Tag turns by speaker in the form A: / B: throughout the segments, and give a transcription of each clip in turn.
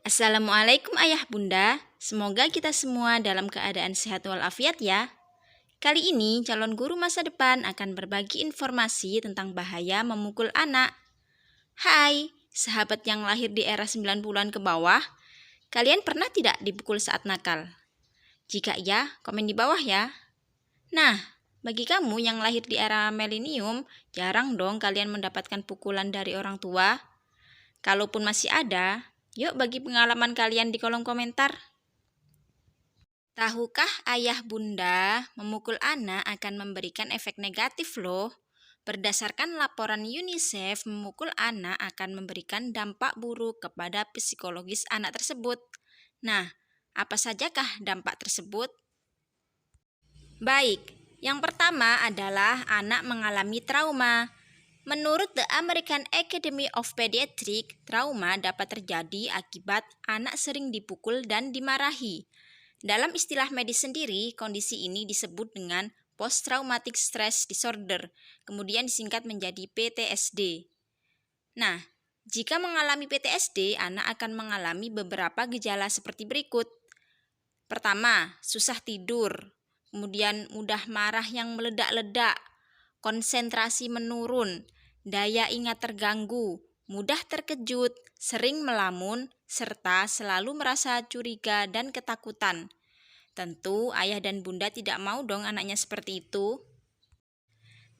A: Assalamualaikum ayah bunda, semoga kita semua dalam keadaan sehat walafiat ya. Kali ini calon guru masa depan akan berbagi informasi tentang bahaya memukul anak. Hai, sahabat yang lahir di era 90-an ke bawah, kalian pernah tidak dipukul saat nakal? Jika iya, komen di bawah ya. Nah, bagi kamu yang lahir di era milenium, jarang dong kalian mendapatkan pukulan dari orang tua. Kalaupun masih ada, yuk bagi pengalaman kalian di kolom komentar. Tahukah ayah bunda, memukul anak akan memberikan efek negatif loh. Berdasarkan laporan UNICEF, memukul anak akan memberikan dampak buruk kepada psikologis anak tersebut. Nah, apa sajakah dampak tersebut? Baik, yang pertama adalah anak mengalami trauma. Menurut The American Academy of Pediatrics, trauma dapat terjadi akibat anak sering dipukul dan dimarahi. Dalam istilah medis sendiri, kondisi ini disebut dengan Post Traumatic Stress Disorder, kemudian disingkat menjadi PTSD. Nah, jika mengalami PTSD, anak akan mengalami beberapa gejala seperti berikut. Pertama, susah tidur, kemudian mudah marah yang meledak-ledak, konsentrasi menurun, daya ingat terganggu, mudah terkejut, sering melamun, serta selalu merasa curiga dan ketakutan. Tentu ayah dan bunda tidak mau dong anaknya seperti itu.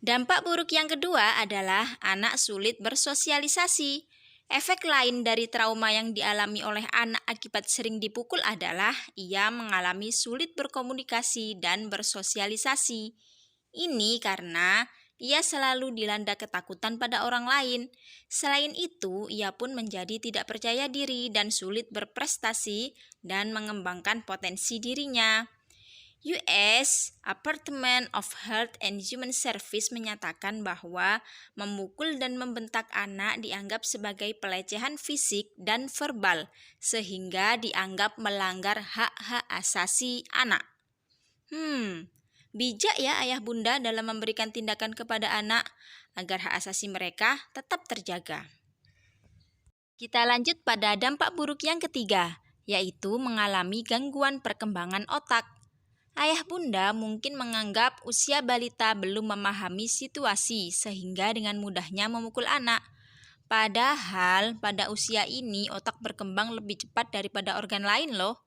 A: Dampak buruk yang kedua adalah anak sulit bersosialisasi. Efek lain dari trauma yang dialami oleh anak akibat sering dipukul adalah ia mengalami sulit berkomunikasi dan bersosialisasi. Ini karena ia selalu dilanda ketakutan pada orang lain. Selain itu, ia pun menjadi tidak percaya diri dan sulit berprestasi dan mengembangkan potensi dirinya. US Department of Health and Human Service menyatakan bahwa memukul dan membentak anak dianggap sebagai pelecehan fisik dan verbal, sehingga dianggap melanggar hak-hak asasi anak. Bijak ya ayah bunda dalam memberikan tindakan kepada anak agar hak asasi mereka tetap terjaga. Kita lanjut pada dampak buruk yang ketiga, yaitu mengalami gangguan perkembangan otak. Ayah bunda mungkin menganggap usia balita belum memahami situasi sehingga dengan mudahnya memukul anak. Padahal pada usia ini otak berkembang lebih cepat daripada organ lain loh.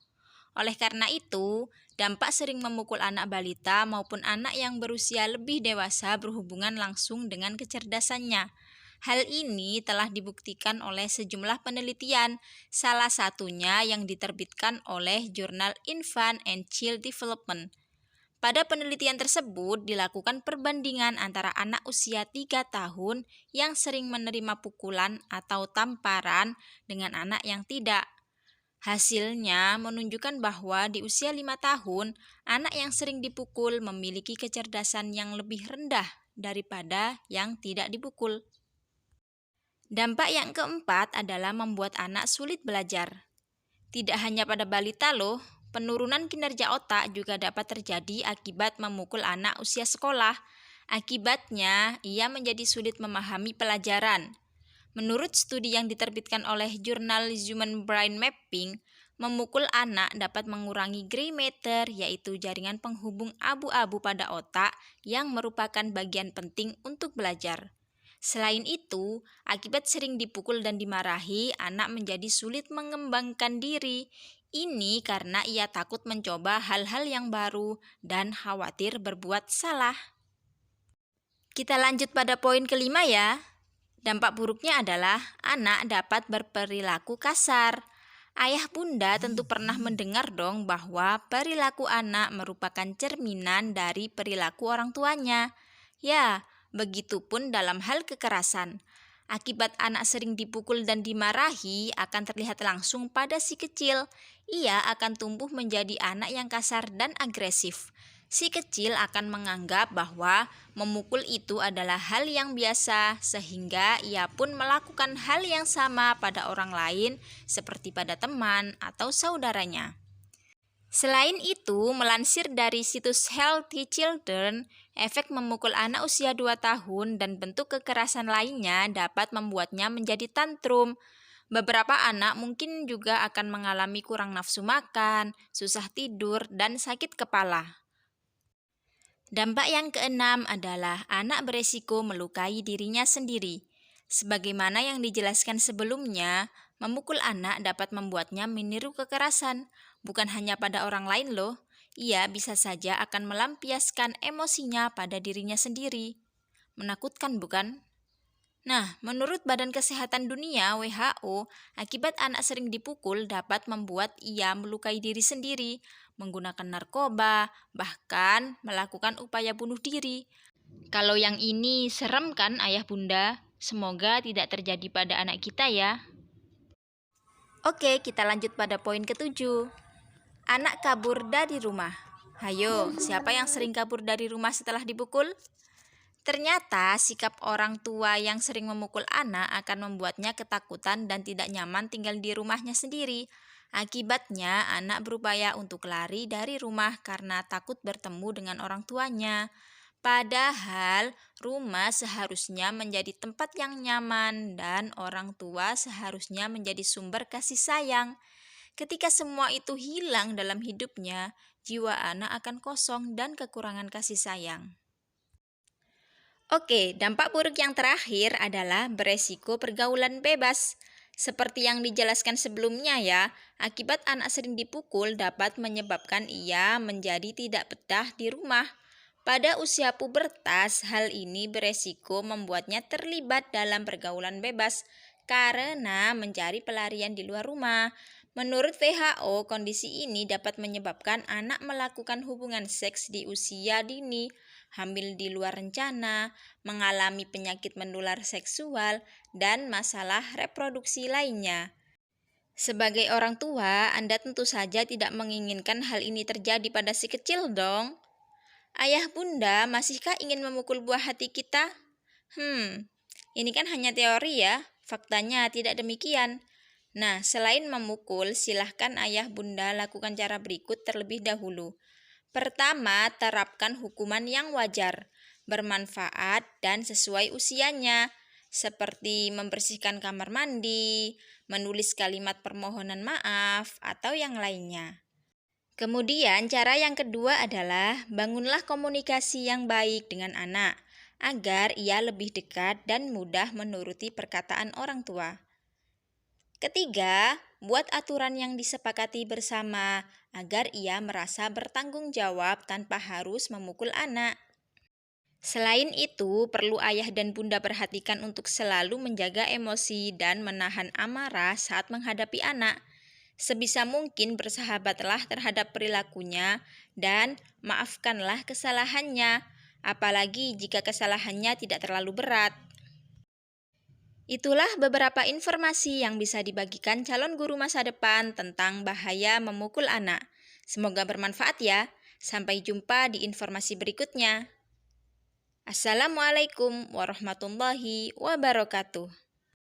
A: Oleh karena itu, dampak sering memukul anak balita maupun anak yang berusia lebih dewasa berhubungan langsung dengan kecerdasannya. Hal ini telah dibuktikan oleh sejumlah penelitian, salah satunya yang diterbitkan oleh jurnal Infant and Child Development. Pada penelitian tersebut dilakukan perbandingan antara anak usia 3 tahun yang sering menerima pukulan atau tamparan dengan anak yang tidak. Hasilnya menunjukkan bahwa di usia 5 tahun, anak yang sering dipukul memiliki kecerdasan yang lebih rendah daripada yang tidak dipukul. Dampak yang keempat adalah membuat anak sulit belajar. Tidak hanya pada balita loh, penurunan kinerja otak juga dapat terjadi akibat memukul anak usia sekolah. Akibatnya, ia menjadi sulit memahami pelajaran. Menurut studi yang diterbitkan oleh jurnal Human Brain Mapping, memukul anak dapat mengurangi gray matter, yaitu jaringan penghubung abu-abu pada otak yang merupakan bagian penting untuk belajar. Selain itu, akibat sering dipukul dan dimarahi, anak menjadi sulit mengembangkan diri. Ini karena ia takut mencoba hal-hal yang baru dan khawatir berbuat salah. Kita lanjut pada poin kelima ya. Dampak buruknya adalah anak dapat berperilaku kasar. Ayah bunda tentu pernah mendengar dong bahwa perilaku anak merupakan cerminan dari perilaku orang tuanya. Ya, begitupun dalam hal kekerasan. Akibat anak sering dipukul dan dimarahi akan terlihat langsung pada si kecil. Ia akan tumbuh menjadi anak yang kasar dan agresif. Si kecil akan menganggap bahwa memukul itu adalah hal yang biasa, sehingga ia pun melakukan hal yang sama pada orang lain seperti pada teman atau saudaranya. Selain itu, melansir dari situs Healthy Children, efek memukul anak usia 2 tahun dan bentuk kekerasan lainnya dapat membuatnya menjadi tantrum. Beberapa anak mungkin juga akan mengalami kurang nafsu makan, susah tidur, dan sakit kepala. Dampak yang keenam adalah anak beresiko melukai dirinya sendiri. Sebagaimana yang dijelaskan sebelumnya, memukul anak dapat membuatnya meniru kekerasan, bukan hanya pada orang lain loh. Ia bisa saja akan melampiaskan emosinya pada dirinya sendiri. Menakutkan bukan? Nah, menurut Badan Kesehatan Dunia (WHO), akibat anak sering dipukul dapat membuat ia melukai diri sendiri, menggunakan narkoba, bahkan melakukan upaya bunuh diri. Kalau yang ini serem kan, Ayah Bunda? Semoga tidak terjadi pada anak kita ya. Oke, kita lanjut pada poin ketujuh. Anak kabur dari rumah. Hayo, siapa yang sering kabur dari rumah setelah dipukul? Ternyata sikap orang tua yang sering memukul anak akan membuatnya ketakutan dan tidak nyaman tinggal di rumahnya sendiri. Akibatnya, anak berupaya untuk lari dari rumah karena takut bertemu dengan orang tuanya. Padahal, rumah seharusnya menjadi tempat yang nyaman dan orang tua seharusnya menjadi sumber kasih sayang. Ketika semua itu hilang dalam hidupnya, jiwa anak akan kosong dan kekurangan kasih sayang. Oke, dampak buruk yang terakhir adalah beresiko pergaulan bebas. Seperti yang dijelaskan sebelumnya ya, akibat anak sering dipukul dapat menyebabkan ia menjadi tidak betah di rumah. Pada usia pubertas, hal ini beresiko membuatnya terlibat dalam pergaulan bebas karena mencari pelarian di luar rumah. Menurut WHO, kondisi ini dapat menyebabkan anak melakukan hubungan seks di usia dini, hamil di luar rencana, mengalami penyakit menular seksual, dan masalah reproduksi lainnya. Sebagai orang tua, Anda tentu saja tidak menginginkan hal ini terjadi pada si kecil dong. Ayah Bunda, masihkah ingin memukul buah hati kita? Ini kan hanya teori ya, faktanya tidak demikian. Nah, selain memukul, silahkan Ayah Bunda lakukan cara berikut terlebih dahulu. Pertama, terapkan hukuman yang wajar, bermanfaat, dan sesuai usianya, seperti membersihkan kamar mandi, menulis kalimat permohonan maaf, atau yang lainnya. Kemudian, cara yang kedua adalah bangunlah komunikasi yang baik dengan anak, agar ia lebih dekat dan mudah menuruti perkataan orang tua. Ketiga, buat aturan yang disepakati bersama agar ia merasa bertanggung jawab tanpa harus memukul anak. Selain itu, perlu ayah dan bunda perhatikan untuk selalu menjaga emosi dan menahan amarah saat menghadapi anak. Sebisa mungkin bersahabatlah terhadap perilakunya dan maafkanlah kesalahannya, apalagi jika kesalahannya tidak terlalu berat. Itulah beberapa informasi yang bisa dibagikan calon guru masa depan tentang bahaya memukul anak. Semoga bermanfaat ya. Sampai jumpa di informasi berikutnya. Assalamualaikum warahmatullahi wabarakatuh.